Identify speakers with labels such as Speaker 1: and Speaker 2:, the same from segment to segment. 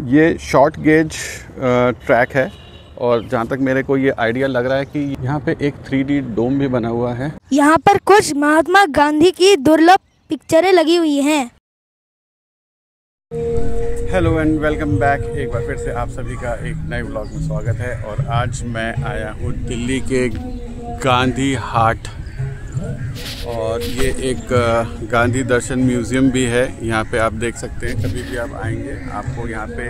Speaker 1: ये short gauge track है और जहाँ तक मेरे को ये आइडिया लग रहा है कि यहाँ पे एक 3D डोम भी बना हुआ है।
Speaker 2: यहाँ पर कुछ महात्मा गांधी की दुर्लभ पिक्चरें लगी हुई हैं।
Speaker 1: Hello and welcome back. एक बार फिर से आप सभी का एक नए व्लॉग में स्वागत है। और आज मैं आया हूँ दिल्ली के गांधी हाट और ये एक गांधी दर्शन म्यूज़ियम भी है। यहाँ पे आप देख सकते हैं, कभी भी आप आएंगे आपको यहाँ पे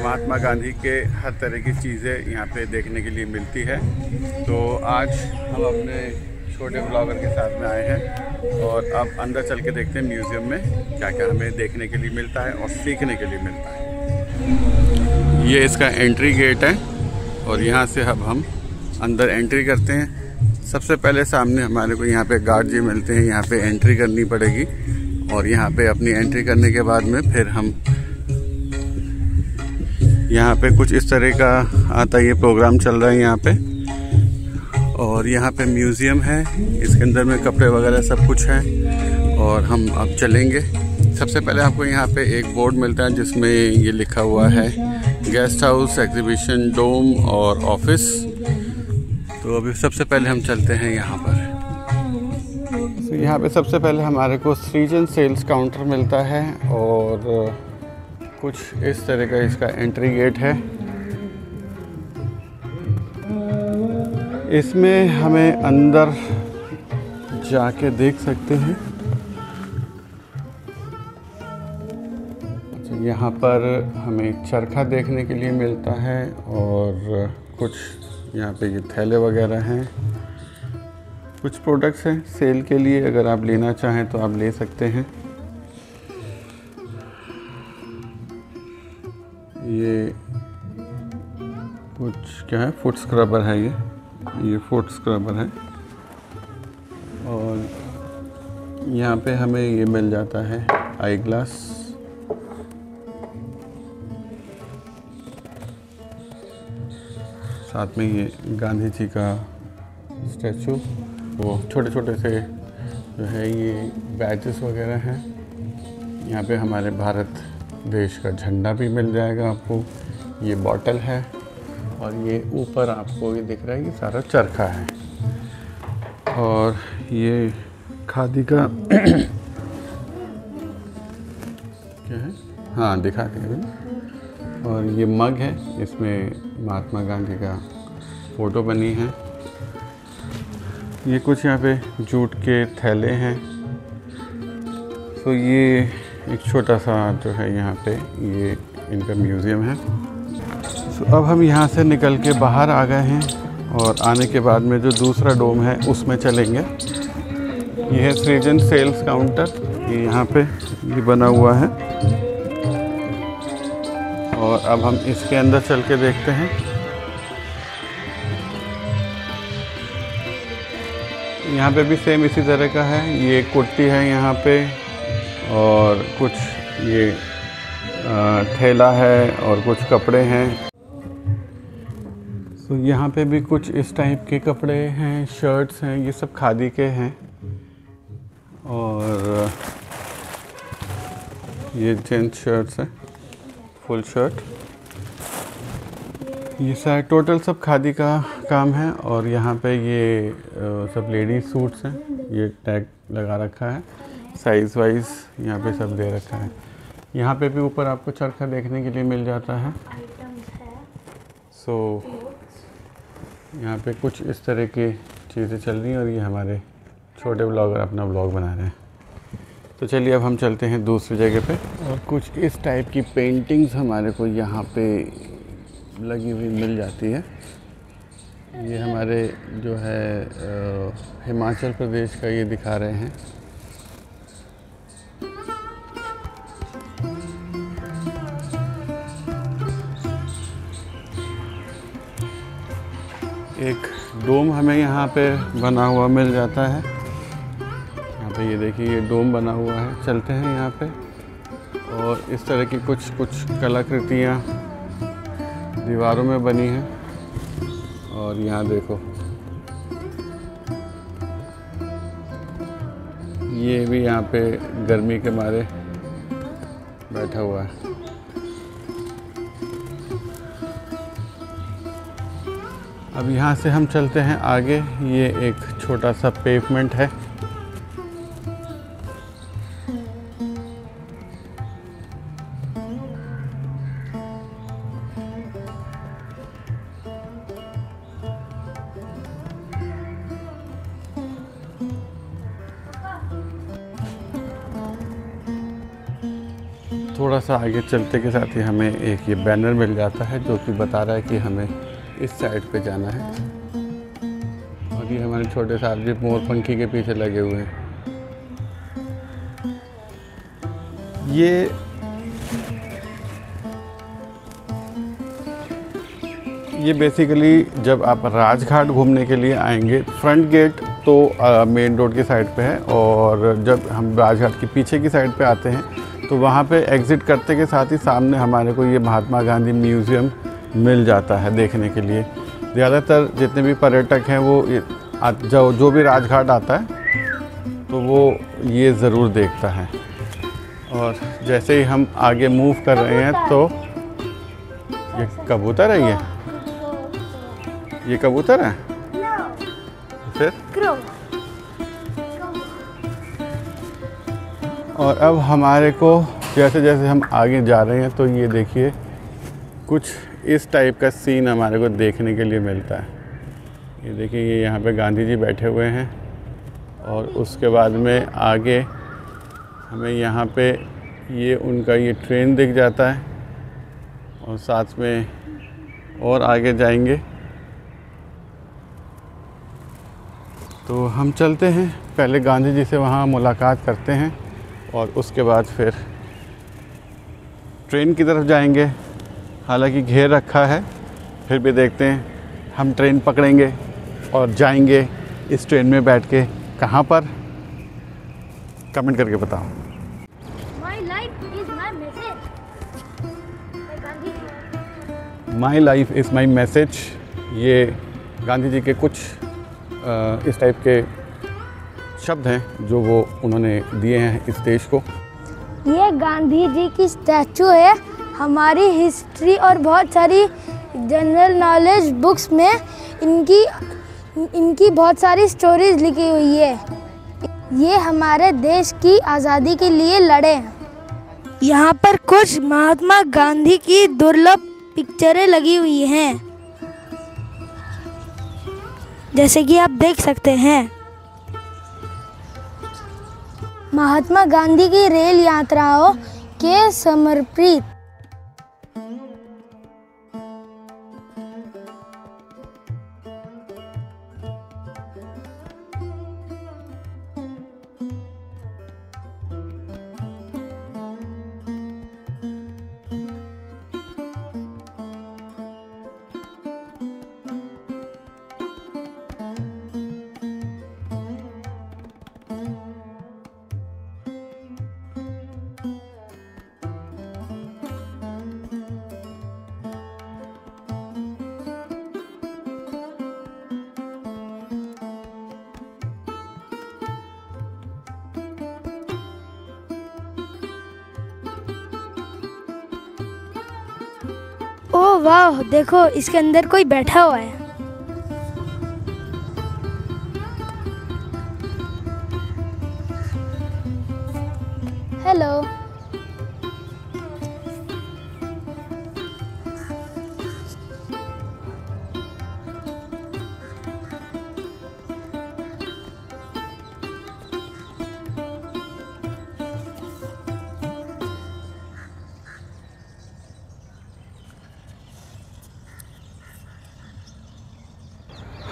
Speaker 1: महात्मा गांधी के हर तरह की चीज़ें यहाँ पे देखने के लिए मिलती है। तो आज हम अपने छोटे ब्लॉगर के साथ में आए हैं और अब अंदर चल के देखते हैं म्यूज़ियम में क्या क्या हमें देखने के लिए मिलता है और सीखने के लिए मिलता है। ये इसका एंट्री गेट है और यहाँ से अब हम अंदर एंट्री करते हैं। सबसे पहले सामने हमारे को यहाँ पे गार्ड जी मिलते हैं, यहाँ पे एंट्री करनी पड़ेगी और यहाँ पे अपनी एंट्री करने के बाद में फिर हम यहाँ पे कुछ इस तरह का आता है, ये प्रोग्राम चल रहा है यहाँ पे। और यहाँ पे म्यूज़ियम है, इसके अंदर में कपड़े वगैरह सब कुछ है और हम अब चलेंगे। सबसे पहले आपको यहाँ पे एक बोर्ड मिलता है जिसमें ये लिखा हुआ है गेस्ट हाउस, एग्जीबिशन, डोम और ऑफिस। तो अभी सबसे पहले हम चलते हैं यहाँ पर। तो यहाँ पे सबसे पहले हमारे को सृजन सेल्स काउंटर मिलता है और कुछ इस तरह का इसका एंट्री गेट है। इसमें हमें अंदर जाके देख सकते हैं। यहाँ पर हमें चरखा देखने के लिए मिलता है और कुछ यहाँ पे ये थैले वगैरह हैं। कुछ प्रोडक्ट्स हैं सेल के लिए, अगर आप लेना चाहें तो आप ले सकते हैं। ये कुछ क्या है, फुट स्क्रबर है ये फुट स्क्रबर है। और यहाँ पे हमें ये मिल जाता है आई ग्लास। साथ में ये गांधी जी का स्टैचू, वो छोटे छोटे से जो है ये बैचेस वगैरह हैं। यहाँ पे हमारे भारत देश का झंडा भी मिल जाएगा आपको। ये बॉटल है और ये ऊपर आपको ये दिख रहा है, ये सारा चरखा है। और ये खादी का क्या है, हाँ दिखा के। और ये मग है, इसमें महात्मा गांधी का फ़ोटो बनी है। ये कुछ यहाँ पे जूट के थैले हैं। तो ये एक छोटा सा जो है यहाँ पे ये इनका म्यूज़ियम है। तो अब हम यहाँ से निकल के बाहर आ गए हैं और आने के बाद में जो दूसरा डोम है उसमें चलेंगे। ये है सृजन सेल्स काउंटर, ये यहाँ पे ये बना हुआ है। और अब हम इसके अंदर चल के देखते हैं। यहाँ पे भी सेम इसी तरह का है। ये कुर्ती है यहाँ पे और कुछ ये थैला है और कुछ कपड़े हैं। तो यहाँ पे भी कुछ इस टाइप के कपड़े हैं, शर्ट्स हैं, ये सब खादी के हैं। और ये जेंट्स शर्ट्स हैं, फुल शर्ट। ये सारे टोटल सब खादी का काम है। और यहाँ पे ये सब लेडीज सूट्स हैं, ये टैग लगा रखा है, साइज़ वाइज यहाँ पे सब दे रखा है। यहाँ पे भी ऊपर आपको चरखा देखने के लिए मिल जाता है। सो यहाँ पे कुछ इस तरह की चीज़ें चल रही हैं और ये हमारे छोटे ब्लॉगर अपना ब्लॉग बना रहे हैं। तो चलिए अब हम चलते हैं दूसरी जगह पे। और कुछ इस टाइप की पेंटिंग्स हमारे को यहाँ पे लगी हुई मिल जाती है। ये हमारे जो है हिमाचल प्रदेश का ये दिखा रहे हैं। एक डोम हमें यहाँ पे बना हुआ मिल जाता है। यहाँ पे ये देखिए ये डोम बना हुआ है। चलते हैं यहाँ पे। और इस तरह की कुछ कलाकृतियाँ दीवारों में बनी हैं। और यहाँ देखो ये भी यहाँ पे गर्मी के मारे बैठा हुआ है। अब यहाँ से हम चलते हैं आगे। ये एक छोटा सा पेवमेंट है। थोड़ा सा आगे चलते के साथ ही हमें एक ये बैनर मिल जाता है जो कि बता रहा है कि हमें इस साइड पे जाना है। और ये हमारे छोटे साहब जी मोर पंखी के पीछे लगे हुए हैं। ये बेसिकली जब आप राजघाट घूमने के लिए आएंगे, फ्रंट गेट तो मेन रोड की साइड पे है, और जब हम राजघाट के पीछे की साइड पे आते हैं तो वहाँ पे एग्ज़िट करते के साथ ही सामने हमारे को ये महात्मा गांधी म्यूज़ियम मिल जाता है देखने के लिए। ज़्यादातर जितने भी पर्यटक हैं वो जो भी राजघाट आता है तो वो ये ज़रूर देखता है। और जैसे ही हम आगे मूव कर रहे हैं तो ये कबूतर है, ये कबूतर है फिर। और अब हमारे को जैसे जैसे हम आगे जा रहे हैं तो ये देखिए कुछ इस टाइप का सीन हमारे को देखने के लिए मिलता है। ये देखिए ये यहाँ पे गांधी जी बैठे हुए हैं, और उसके बाद में आगे हमें यहाँ पे ये उनका ये ट्रेन दिख जाता है, और साथ में और आगे जाएंगे तो हम चलते हैं। पहले गांधी जी से वहाँ मुलाकात करते हैं और उसके बाद फिर ट्रेन की तरफ जाएंगे। हालांकि घेर रखा है, फिर भी देखते हैं। हम ट्रेन पकड़ेंगे और जाएंगे इस ट्रेन में बैठ के कहाँ पर, कमेंट करके बताओ।
Speaker 2: My life is my message.
Speaker 1: My life is my message, ये गांधी जी के कुछ इस टाइप के शब्द हैं जो वो उन्होंने दिए हैं इस देश को।
Speaker 2: ये गांधी जी की स्टैचू है। हमारी हिस्ट्री और बहुत सारी जनरल नॉलेज बुक्स में इनकी बहुत सारी स्टोरीज लिखी हुई है। ये हमारे देश की आज़ादी के लिए लड़े हैं। यहाँ पर कुछ महात्मा गांधी की दुर्लभ पिक्चरें लगी हुई हैं, जैसे कि आप देख सकते हैं। महात्मा गांधी की रेल यात्राओं के समर्पित ओह वाह, देखो इसके अंदर कोई बैठा हुआ है। हेलो।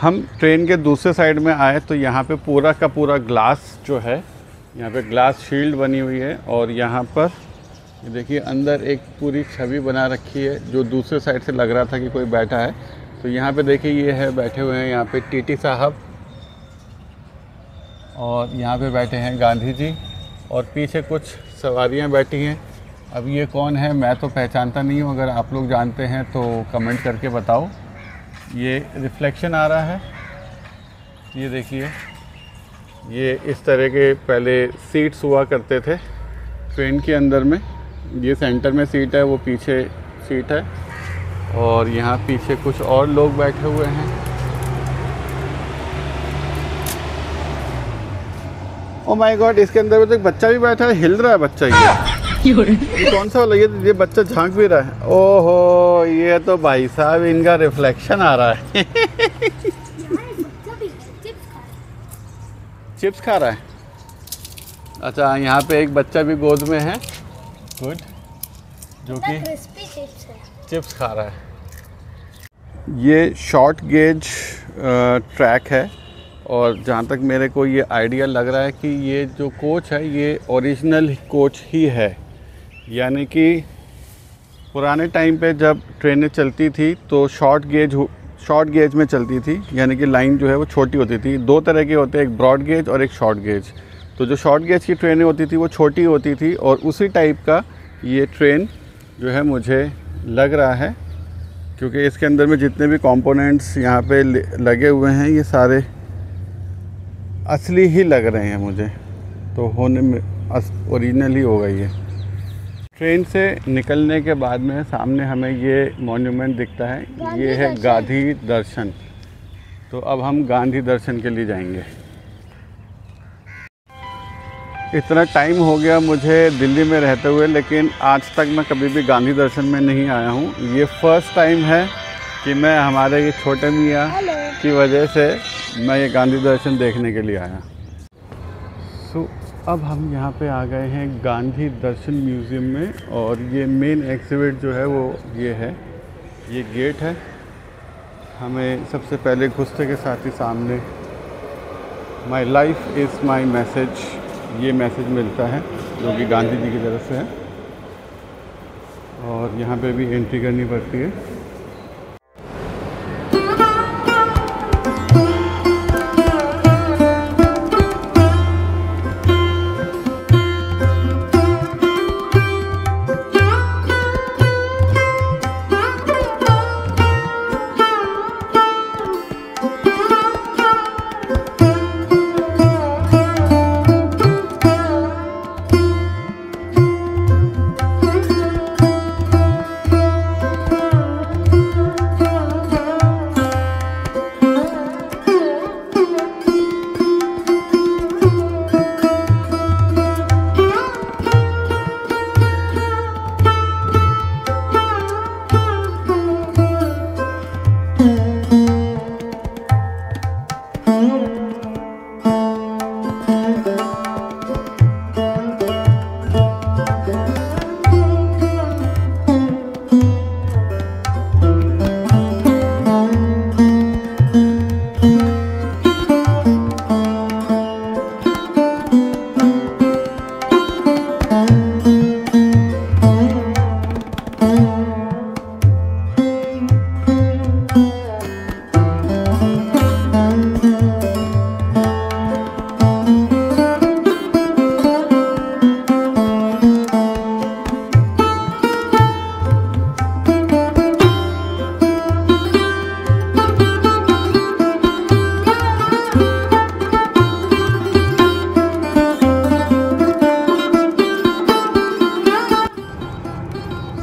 Speaker 1: हम ट्रेन के दूसरे साइड में आए तो यहाँ पे पूरा का पूरा ग्लास जो है, यहाँ पे ग्लास शील्ड बनी हुई है, और यहाँ पर ये देखिए अंदर एक पूरी छवि बना रखी है जो दूसरे साइड से लग रहा था कि कोई बैठा है। तो यहाँ पे देखिए ये है, बैठे हुए हैं यहाँ पे टीटी साहब, और यहाँ पे बैठे हैं गांधी जी, और पीछे कुछ सवारियाँ बैठी हैं। अब ये कौन है मैं तो पहचानता नहीं हूँ, अगर आप लोग जानते हैं तो कमेंट करके बताओ। ये रिफ्लेक्शन आ रहा है, ये देखिए, ये इस तरह के पहले सीट्स हुआ करते थे ट्रेन के अंदर में। ये सेंटर में सीट है, वो पीछे सीट है, और यहाँ पीछे कुछ और लोग बैठे हुए हैं। ओ माय गॉड, इसके अंदर तो एक बच्चा भी बैठा है, हिल रहा है बच्चा ये कौन सा वाला? ये बच्चा झांक भी रहा है। ओहो, ये तो भाई साहब इनका रिफ्लेक्शन आ रहा है। चिप्स खा रहा है। अच्छा, यहाँ पे एक बच्चा भी गोद में है, गुड, जो कि चिप्स खा रहा है। ये शॉर्ट गेज ट्रैक है और जहाँ तक मेरे को ये आइडिया लग रहा है कि ये जो कोच है ये ओरिजिनल कोच ही है, यानी कि पुराने टाइम पे जब ट्रेनें चलती थी तो शॉर्ट गेज में चलती थी, यानी कि लाइन जो है वो छोटी होती थी। दो तरह के होते हैं, एक ब्रॉड गेज और एक शॉर्ट गेज। तो जो शॉर्ट गेज की ट्रेनें होती थी वो छोटी होती थी और उसी टाइप का ये ट्रेन जो है मुझे लग रहा है, क्योंकि इसके अंदर में जितने भी कंपोनेंट्स यहाँ पे लगे हुए हैं ये सारे असली ही लग रहे हैं मुझे, तो होने में ओरिजिनल ही होगा ये। ट्रेन से निकलने के बाद में सामने हमें ये मॉन्यूमेंट दिखता है, ये है गांधी दर्शन। तो अब हम गांधी दर्शन के लिए जाएंगे। इतना टाइम हो गया मुझे दिल्ली में रहते हुए, लेकिन आज तक मैं कभी भी गांधी दर्शन में नहीं आया हूँ। ये फर्स्ट टाइम है कि मैं हमारे ये छोटे मियाँ की वजह से मैं ये गांधी दर्शन देखने के लिए आया। अब हम यहाँ पे आ गए हैं गांधी दर्शन म्यूज़ियम में, और ये मेन एग्जिबिट जो है वो ये है, ये गेट है। हमें सबसे पहले घुसते के साथ ही सामने my life is my message, ये मैसेज मिलता है जो कि गांधी जी की तरफ से है, और यहाँ पे भी एंट्री करनी पड़ती है।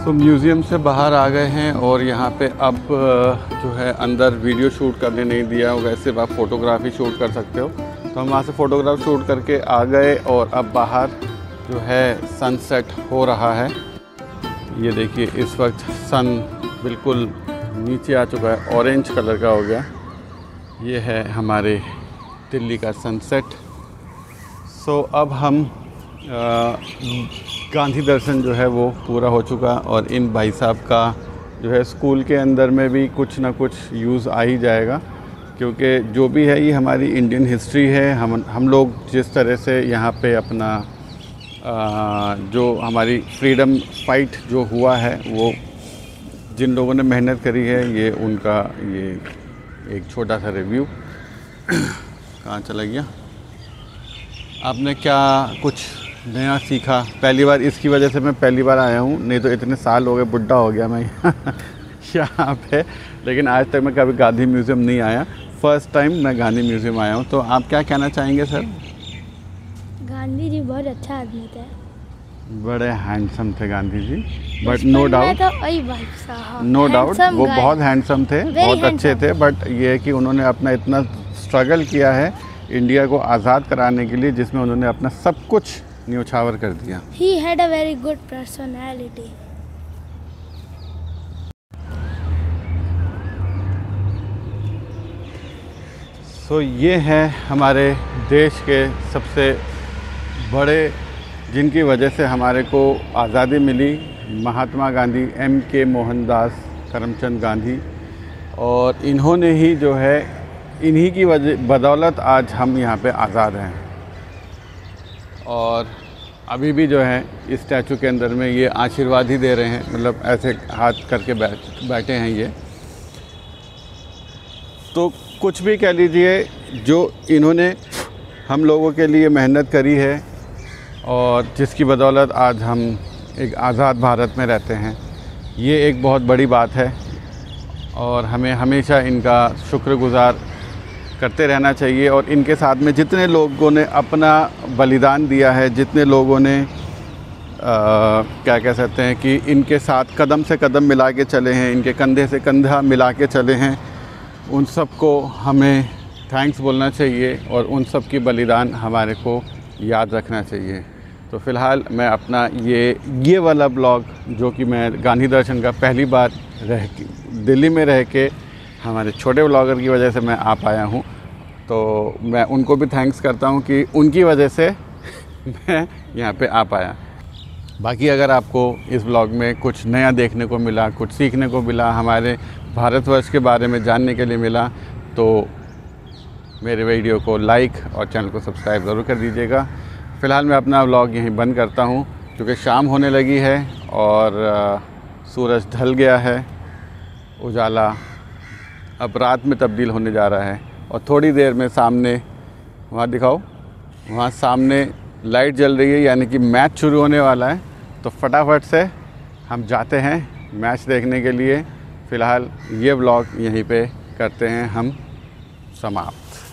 Speaker 1: तो म्यूज़ियम से बाहर आ गए हैं और यहाँ पे अब जो है अंदर वीडियो शूट करने नहीं दिया, वैसे आप फ़ोटोग्राफी शूट कर सकते हो। तो हम वहाँ से फ़ोटोग्राफ शूट करके आ गए और अब बाहर जो है सनसेट हो रहा है। ये देखिए इस वक्त सन बिल्कुल नीचे आ चुका है, ऑरेंज कलर का हो गया। ये है हमारे दिल्ली का सनसेट। सो अब हम गांधी दर्शन जो है वो पूरा हो चुका, और इन भाई साहब का जो है स्कूल के अंदर में भी कुछ ना कुछ यूज़ आ ही जाएगा, क्योंकि जो भी है ये हमारी इंडियन हिस्ट्री है। हम लोग जिस तरह से यहाँ पे अपना जो हमारी फ्रीडम फाइट जो हुआ है, वो जिन लोगों ने मेहनत करी है, ये उनका ये एक छोटा सा रिव्यू। कहाँ चला गया? आपने क्या कुछ नया सीखा? पहली बार इसकी वजह से मैं पहली बार आया हूँ, नहीं तो इतने साल हो गए, बुढ़ा हो गया मैं यहाँ पे। लेकिन आज तक मैं कभी गांधी म्यूज़ियम नहीं आया, फर्स्ट टाइम मैं गांधी म्यूज़ियम आया हूँ। तो आप क्या कहना चाहेंगे सर?
Speaker 2: गांधी जी बहुत अच्छा आदमी थे,
Speaker 1: बड़े हैंडसम थे Gandhi ji, but no doubt वो बहुत हैंडसम थे, बहुत अच्छे थे। बट ये है कि उन्होंने अपना इतना स्ट्रगल किया है इंडिया को आज़ाद कराने के लिए, जिसमें उन्होंने अपना सब कुछ न्योछावर कर दिया।
Speaker 2: He had a very good personality.
Speaker 1: सो ये हैं हमारे देश के सबसे बड़े, जिनकी वजह से हमारे को आज़ादी मिली, महात्मा गांधी, M.K. मोहनदास करमचंद गांधी। और इन्होंने ही जो है, इन्हीं की बदौलत आज हम यहाँ पे आज़ाद हैं। और अभी भी जो है इस स्टैचू के अंदर में ये आशीर्वाद ही दे रहे हैं, मतलब ऐसे हाथ करके बैठे हैं ये। तो कुछ भी कह लीजिए, जो इन्होंने हम लोगों के लिए मेहनत करी है और जिसकी बदौलत आज हम एक आज़ाद भारत में रहते हैं, ये एक बहुत बड़ी बात है। और हमें हमेशा इनका शुक्रगुज़ार करते रहना चाहिए। और इनके साथ में जितने लोगों ने अपना बलिदान दिया है, जितने लोगों ने क्या कह सकते हैं कि इनके साथ कदम से कदम मिला के चले हैं, इनके कंधे से कंधा मिला के चले हैं, उन सब को हमें थैंक्स बोलना चाहिए और उन सब की बलिदान हमारे को याद रखना चाहिए। तो फ़िलहाल मैं अपना ये वाला ब्लॉग, जो कि मैं गांधी दर्शन का पहली बार दिल्ली में रह के हमारे छोटे ब्लॉगर की वजह से मैं आ पाया हूँ, तो मैं उनको भी थैंक्स करता हूँ कि उनकी वजह से मैं यहाँ पे आ पाया। बाकी अगर आपको इस ब्लॉग में कुछ नया देखने को मिला, कुछ सीखने को मिला, हमारे भारतवर्ष के बारे में जानने के लिए मिला, तो मेरे वीडियो को लाइक और चैनल को सब्सक्राइब ज़रूर कर दीजिएगा। फ़िलहाल मैं अपना व्लॉग यहीं बंद करता हूँ, क्योंकि शाम होने लगी है और सूरज ढल गया है, उजाला अब रात में तब्दील होने जा रहा है। और थोड़ी देर में सामने, वहाँ दिखाओ, वहाँ सामने लाइट जल रही है, यानी कि मैच शुरू होने वाला है। तो फटाफट से हम जाते हैं मैच देखने के लिए। फ़िलहाल ये व्लॉग यहीं पे करते हैं हम समाप्त।